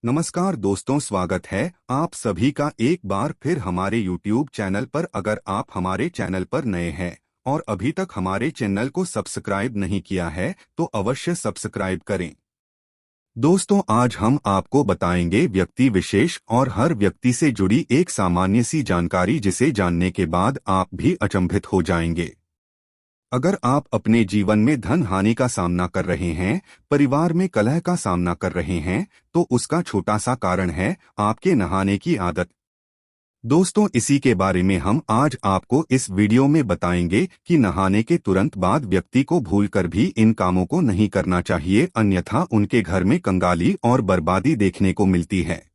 नमस्कार दोस्तों, स्वागत है आप सभी का एक बार फिर हमारे YouTube चैनल पर। अगर आप हमारे चैनल पर नए हैं और अभी तक हमारे चैनल को सब्सक्राइब नहीं किया है तो अवश्य सब्सक्राइब करें। दोस्तों, आज हम आपको बताएंगे व्यक्ति विशेष और हर व्यक्ति से जुड़ी एक सामान्य सी जानकारी, जिसे जानने के बाद आप भी अचंभित हो जाएंगे। अगर आप अपने जीवन में धन हानि का सामना कर रहे हैं, परिवार में कलह का सामना कर रहे हैं, तो उसका छोटा सा कारण है आपके नहाने की आदत। दोस्तों, इसी के बारे में हम आज आपको इस वीडियो में बताएंगे कि नहाने के तुरंत बाद व्यक्ति को भूलकर भी इन कामों को नहीं करना चाहिए, अन्यथा उनके घर में कंगाली और बर्बादी देखने को मिलती है।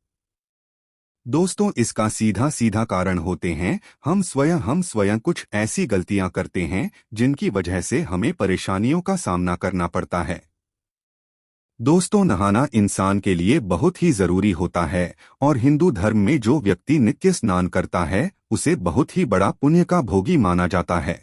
दोस्तों, इसका सीधा सीधा कारण होते हैं हम स्वयं कुछ ऐसी गलतियां करते हैं जिनकी वजह से हमें परेशानियों का सामना करना पड़ता है। दोस्तों, नहाना इंसान के लिए बहुत ही जरूरी होता है और हिंदू धर्म में जो व्यक्ति नित्य स्नान करता है उसे बहुत ही बड़ा पुण्य का भोगी माना जाता है।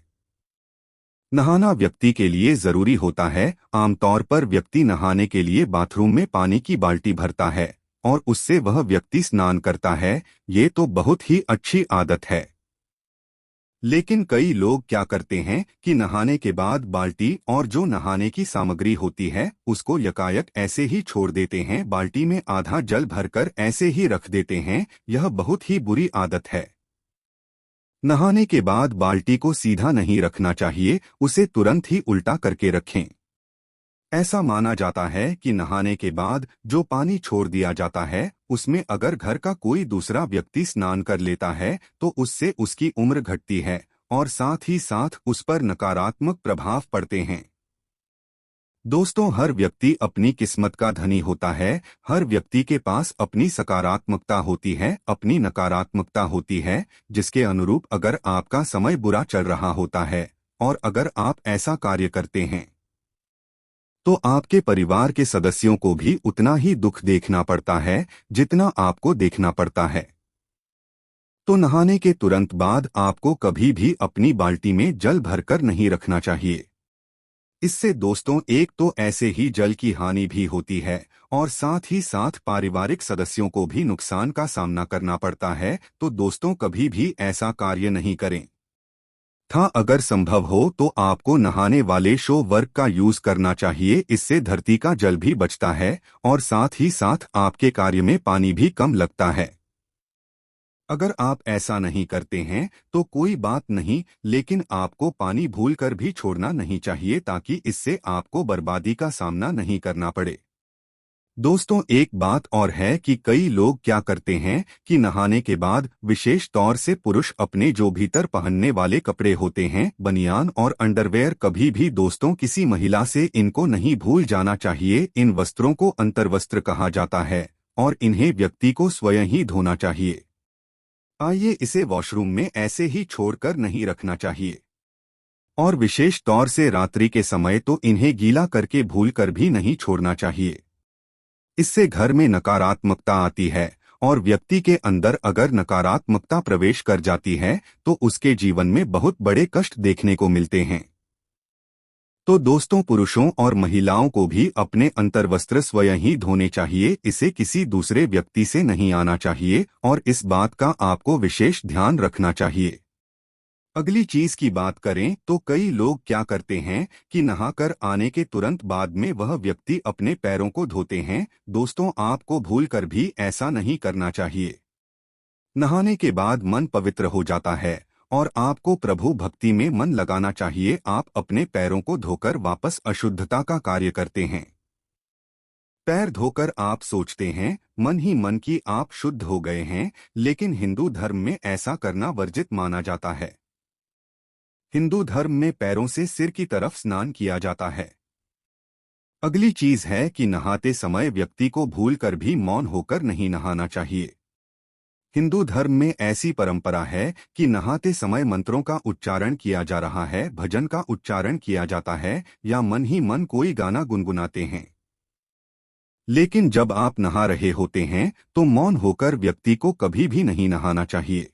नहाना व्यक्ति के लिए जरूरी होता है। आमतौर पर व्यक्ति नहाने के लिए बाथरूम में पानी की बाल्टी भरता है और उससे वह व्यक्ति स्नान करता है। ये तो बहुत ही अच्छी आदत है। लेकिन कई लोग क्या करते हैं कि नहाने के बाद बाल्टी और जो नहाने की सामग्री होती है उसको यकायक ऐसे ही छोड़ देते हैं, बाल्टी में आधा जल भरकर ऐसे ही रख देते हैं। यह बहुत ही बुरी आदत है। नहाने के बाद बाल्टी को सीधा नहीं रखना चाहिए, उसे तुरंत ही उल्टा करके रखें। ऐसा माना जाता है कि नहाने के बाद जो पानी छोड़ दिया जाता है उसमें अगर घर का कोई दूसरा व्यक्ति स्नान कर लेता है तो उससे उसकी उम्र घटती है और साथ ही साथ उस पर नकारात्मक प्रभाव पड़ते हैं। दोस्तों, हर व्यक्ति अपनी किस्मत का धनी होता है। हर व्यक्ति के पास अपनी सकारात्मकता होती है, अपनी नकारात्मकता होती है, जिसके अनुरूप अगर आपका समय बुरा चल रहा होता है और अगर आप ऐसा कार्य करते हैं तो आपके परिवार के सदस्यों को भी उतना ही दुख देखना पड़ता है जितना आपको देखना पड़ता है। तो नहाने के तुरंत बाद आपको कभी भी अपनी बाल्टी में जल भरकर नहीं रखना चाहिए। इससे दोस्तों, एक तो ऐसे ही जल की हानि भी होती है और साथ ही साथ पारिवारिक सदस्यों को भी नुकसान का सामना करना पड़ता है। तो दोस्तों, कभी भी ऐसा कार्य नहीं करें। अगर संभव हो तो आपको नहाने वाले शो वर्क का यूज करना चाहिए। इससे धरती का जल भी बचता है और साथ ही साथ आपके कार्य में पानी भी कम लगता है। अगर आप ऐसा नहीं करते हैं तो कोई बात नहीं, लेकिन आपको पानी भूलकर भी छोड़ना नहीं चाहिए ताकि इससे आपको बर्बादी का सामना नहीं करना पड़े। दोस्तों, एक बात और है कि कई लोग क्या करते हैं कि नहाने के बाद विशेष तौर से पुरुष अपने जो भीतर पहनने वाले कपड़े होते हैं, बनियान और अंडरवेयर, कभी भी दोस्तों किसी महिला से इनको नहीं भूल जाना चाहिए। इन वस्त्रों को अंतर्वस्त्र कहा जाता है और इन्हें व्यक्ति को स्वयं ही धोना चाहिए। आइए, इसे वॉशरूम में ऐसे ही छोड़कर नहीं रखना चाहिए और विशेष तौर से रात्रि के समय तो इन्हें गीला करके भूलकर भी नहीं छोड़ना चाहिए। इससे घर में नकारात्मकता आती है और व्यक्ति के अंदर अगर नकारात्मकता प्रवेश कर जाती है तो उसके जीवन में बहुत बड़े कष्ट देखने को मिलते हैं। तो दोस्तों, पुरुषों और महिलाओं को भी अपने अंतर्वस्त्र स्वयं ही धोने चाहिए। इसे किसी दूसरे व्यक्ति से नहीं आना चाहिए और इस बात का आपको विशेष ध्यान रखना चाहिए। अगली चीज की बात करें तो कई लोग क्या करते हैं कि नहाकर आने के तुरंत बाद में वह व्यक्ति अपने पैरों को धोते हैं। दोस्तों, आपको भूलकर भी ऐसा नहीं करना चाहिए। नहाने के बाद मन पवित्र हो जाता है और आपको प्रभु भक्ति में मन लगाना चाहिए। आप अपने पैरों को धोकर वापस अशुद्धता का कार्य करते हैं। पैर धोकर आप सोचते हैं मन ही मन की आप शुद्ध हो गए हैं, लेकिन हिंदू धर्म में ऐसा करना वर्जित माना जाता है। हिंदू धर्म में पैरों से सिर की तरफ स्नान किया जाता है। अगली चीज है कि नहाते समय व्यक्ति को भूलकर भी मौन होकर नहीं नहाना चाहिए। हिंदू धर्म में ऐसी परंपरा है कि नहाते समय मंत्रों का उच्चारण किया जा रहा है, भजन का उच्चारण किया जाता है या मन ही मन कोई गाना गुनगुनाते हैं। लेकिन जब आप नहा रहे होते हैं तो मौन होकर व्यक्ति को कभी भी नहीं नहाना चाहिए।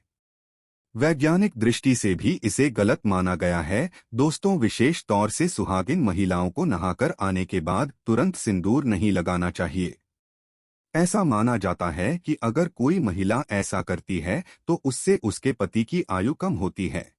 वैज्ञानिक दृष्टि से भी इसे गलत माना गया है। दोस्तों, विशेष तौर से सुहागिन महिलाओं को नहाकर आने के बाद तुरंत सिंदूर नहीं लगाना चाहिए। ऐसा माना जाता है कि अगर कोई महिला ऐसा करती है तो उससे उसके पति की आयु कम होती है।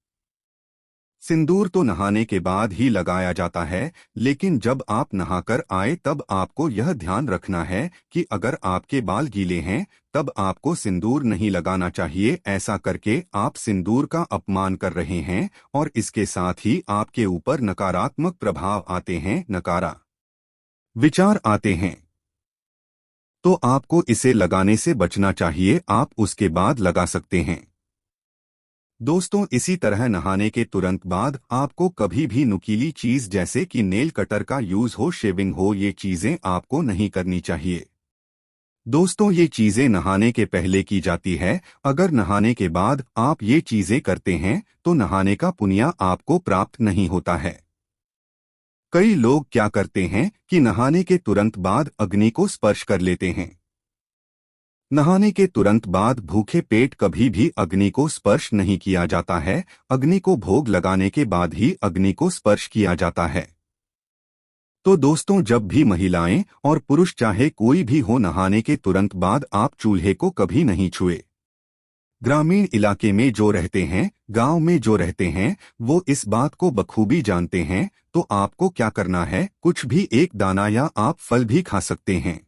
सिंदूर तो नहाने के बाद ही लगाया जाता है, लेकिन जब आप नहाकर आए तब आपको यह ध्यान रखना है कि अगर आपके बाल गीले हैं तब आपको सिंदूर नहीं लगाना चाहिए। ऐसा करके आप सिंदूर का अपमान कर रहे हैं और इसके साथ ही आपके ऊपर नकारात्मक प्रभाव आते हैं, नकारा विचार आते हैं। तो आपको इसे लगाने से बचना चाहिए, आप उसके बाद लगा सकते हैं। दोस्तों, इसी तरह नहाने के तुरंत बाद आपको कभी भी नुकीली चीज जैसे कि नेल कटर का यूज हो, शेविंग हो, ये चीजें आपको नहीं करनी चाहिए। दोस्तों, ये चीजें नहाने के पहले की जाती है। अगर नहाने के बाद आप ये चीजें करते हैं तो नहाने का पुण्य आपको प्राप्त नहीं होता है। कई लोग क्या करते हैं कि नहाने के तुरंत बाद अग्नि को स्पर्श कर लेते हैं। नहाने के तुरंत बाद भूखे पेट कभी भी अग्नि को स्पर्श नहीं किया जाता है। अग्नि को भोग लगाने के बाद ही अग्नि को स्पर्श किया जाता है। तो दोस्तों, जब भी महिलाएं और पुरुष चाहे कोई भी हो, नहाने के तुरंत बाद आप चूल्हे को कभी नहीं छुए। ग्रामीण इलाके में जो रहते हैं, गांव में जो रहते हैं, वो इस बात को बखूबी जानते हैं। तो आपको क्या करना है, कुछ भी एक दाना या आप फल भी खा सकते हैं।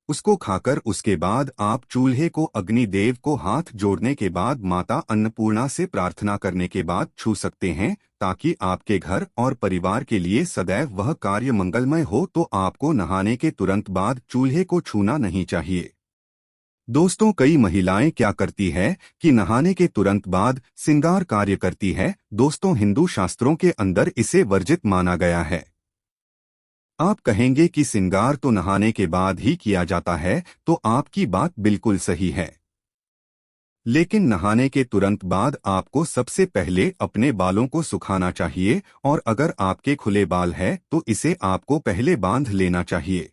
उसको खाकर उसके बाद आप चूल्हे को अग्नि देव को हाथ जोड़ने के बाद माता अन्नपूर्णा से प्रार्थना करने के बाद छू सकते हैं, ताकि आपके घर और परिवार के लिए सदैव वह कार्य मंगलमय हो। तो आपको नहाने के तुरंत बाद चूल्हे को छूना नहीं चाहिए। दोस्तों, कई महिलाएं क्या करती है कि नहाने के तुरंत बाद श्रृंगार कार्य करती है। दोस्तों, हिंदू शास्त्रों के अंदर इसे वर्जित माना गया है। आप कहेंगे कि श्रृंगार तो नहाने के बाद ही किया जाता है, तो आपकी बात बिल्कुल सही है। लेकिन नहाने के तुरंत बाद आपको सबसे पहले अपने बालों को सुखाना चाहिए, और अगर आपके खुले बाल है तो इसे आपको पहले बांध लेना चाहिए।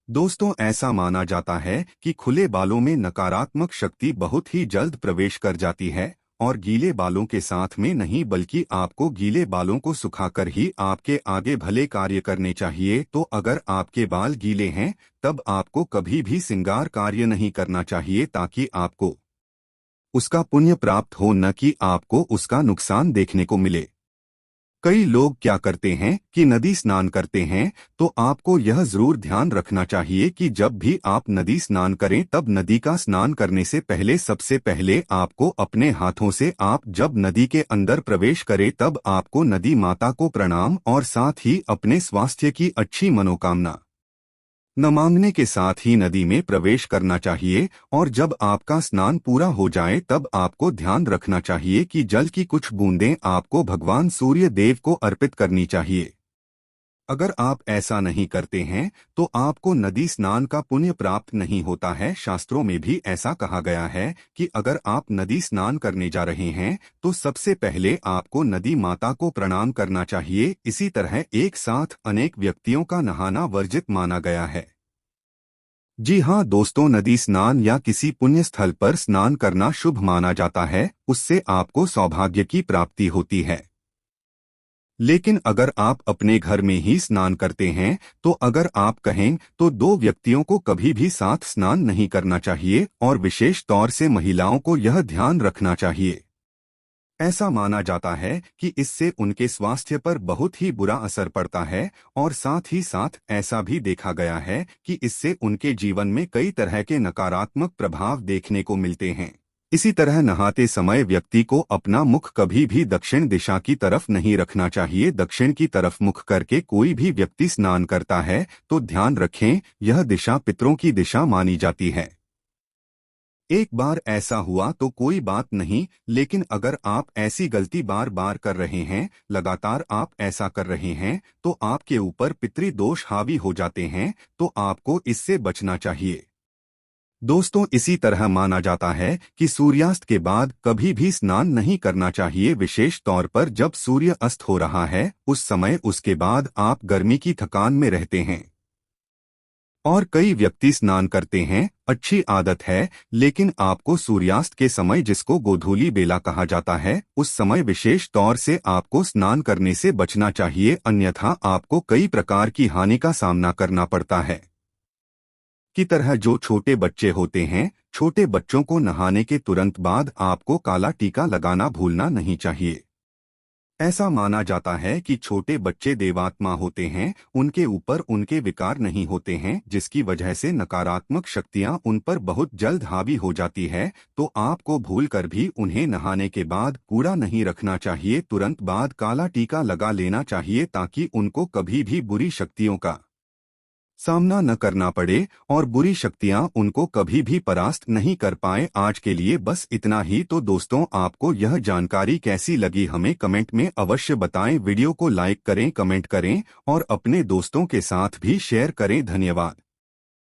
दोस्तों, ऐसा माना जाता है कि खुले बालों में नकारात्मक शक्ति बहुत ही जल्द प्रवेश कर जाती है, और गीले बालों के साथ में नहीं, बल्कि आपको गीले बालों को सुखाकर ही आपके आगे भले कार्य करने चाहिए। तो अगर आपके बाल गीले हैं तब आपको कभी भी श्रृंगार कार्य नहीं करना चाहिए, ताकि आपको उसका पुण्य प्राप्त हो, न कि आपको उसका नुकसान देखने को मिले। कई लोग क्या करते हैं कि नदी स्नान करते हैं, तो आपको यह जरूर ध्यान रखना चाहिए कि जब भी आप नदी स्नान करें तब नदी का स्नान करने से पहले सबसे पहले आपको अपने हाथों से, आप जब नदी के अंदर प्रवेश करें तब आपको नदी माता को प्रणाम और साथ ही अपने स्वास्थ्य की अच्छी मनोकामना न मांगने के साथ ही नदी में प्रवेश करना चाहिए। और जब आपका स्नान पूरा हो जाए तब आपको ध्यान रखना चाहिए कि जल की कुछ बूंदें आपको भगवान सूर्य देव को अर्पित करनी चाहिए। अगर आप ऐसा नहीं करते हैं तो आपको नदी स्नान का पुण्य प्राप्त नहीं होता है। शास्त्रों में भी ऐसा कहा गया है कि अगर आप नदी स्नान करने जा रहे हैं तो सबसे पहले आपको नदी माता को प्रणाम करना चाहिए। इसी तरह एक साथ अनेक व्यक्तियों का नहाना वर्जित माना गया है। जी हाँ दोस्तों, नदी स्नान या किसी पुण्य स्थल पर स्नान करना शुभ माना जाता है, उससे आपको सौभाग्य की प्राप्ति होती है। लेकिन अगर आप अपने घर में ही स्नान करते हैं तो अगर आप कहें तो दो व्यक्तियों को कभी भी साथ स्नान नहीं करना चाहिए, और विशेष तौर से महिलाओं को यह ध्यान रखना चाहिए। ऐसा माना जाता है कि इससे उनके स्वास्थ्य पर बहुत ही बुरा असर पड़ता है, और साथ ही साथ ऐसा भी देखा गया है कि इससे उनके जीवन में कई तरह के नकारात्मक प्रभाव देखने को मिलते हैं। इसी तरह नहाते समय व्यक्ति को अपना मुख कभी भी दक्षिण दिशा की तरफ नहीं रखना चाहिए। दक्षिण की तरफ मुख करके कोई भी व्यक्ति स्नान करता है तो ध्यान रखें, यह दिशा पितरों की दिशा मानी जाती है। एक बार ऐसा हुआ तो कोई बात नहीं, लेकिन अगर आप ऐसी गलती बार बार कर रहे हैं, लगातार आप ऐसा कर रहे हैं, तो आपके ऊपर पितृदोष हावी हो जाते हैं। तो आपको इससे बचना चाहिए। दोस्तों, इसी तरह माना जाता है कि सूर्यास्त के बाद कभी भी स्नान नहीं करना चाहिए, विशेष तौर पर जब सूर्य अस्त हो रहा है उस समय। उसके बाद आप गर्मी की थकान में रहते हैं और कई व्यक्ति स्नान करते हैं, अच्छी आदत है, लेकिन आपको सूर्यास्त के समय, जिसको गोधूली बेला कहा जाता है, उस समय विशेष तौर से आपको स्नान करने से बचना चाहिए, अन्यथा आपको कई प्रकार की हानि का सामना करना पड़ता है। की तरह जो छोटे बच्चे होते हैं, छोटे बच्चों को नहाने के तुरंत बाद आपको काला टीका लगाना भूलना नहीं चाहिए। ऐसा माना जाता है कि छोटे बच्चे देवात्मा होते हैं, उनके ऊपर उनके विकार नहीं होते हैं, जिसकी वजह से नकारात्मक शक्तियां उन पर बहुत जल्द हावी हो जाती है। तो आपको भूलकर भी उन्हें नहाने के बाद कूड़ा नहीं रखना चाहिए, तुरंत बाद काला टीका लगा लेना चाहिए ताकि उनको कभी भी बुरी शक्तियों का सामना न करना पड़े और बुरी शक्तियां उनको कभी भी परास्त नहीं कर पाए। आज के लिए बस इतना ही। तो दोस्तों, आपको यह जानकारी कैसी लगी हमें कमेंट में अवश्य बताएं। वीडियो को लाइक करें, कमेंट करें और अपने दोस्तों के साथ भी शेयर करें। धन्यवाद।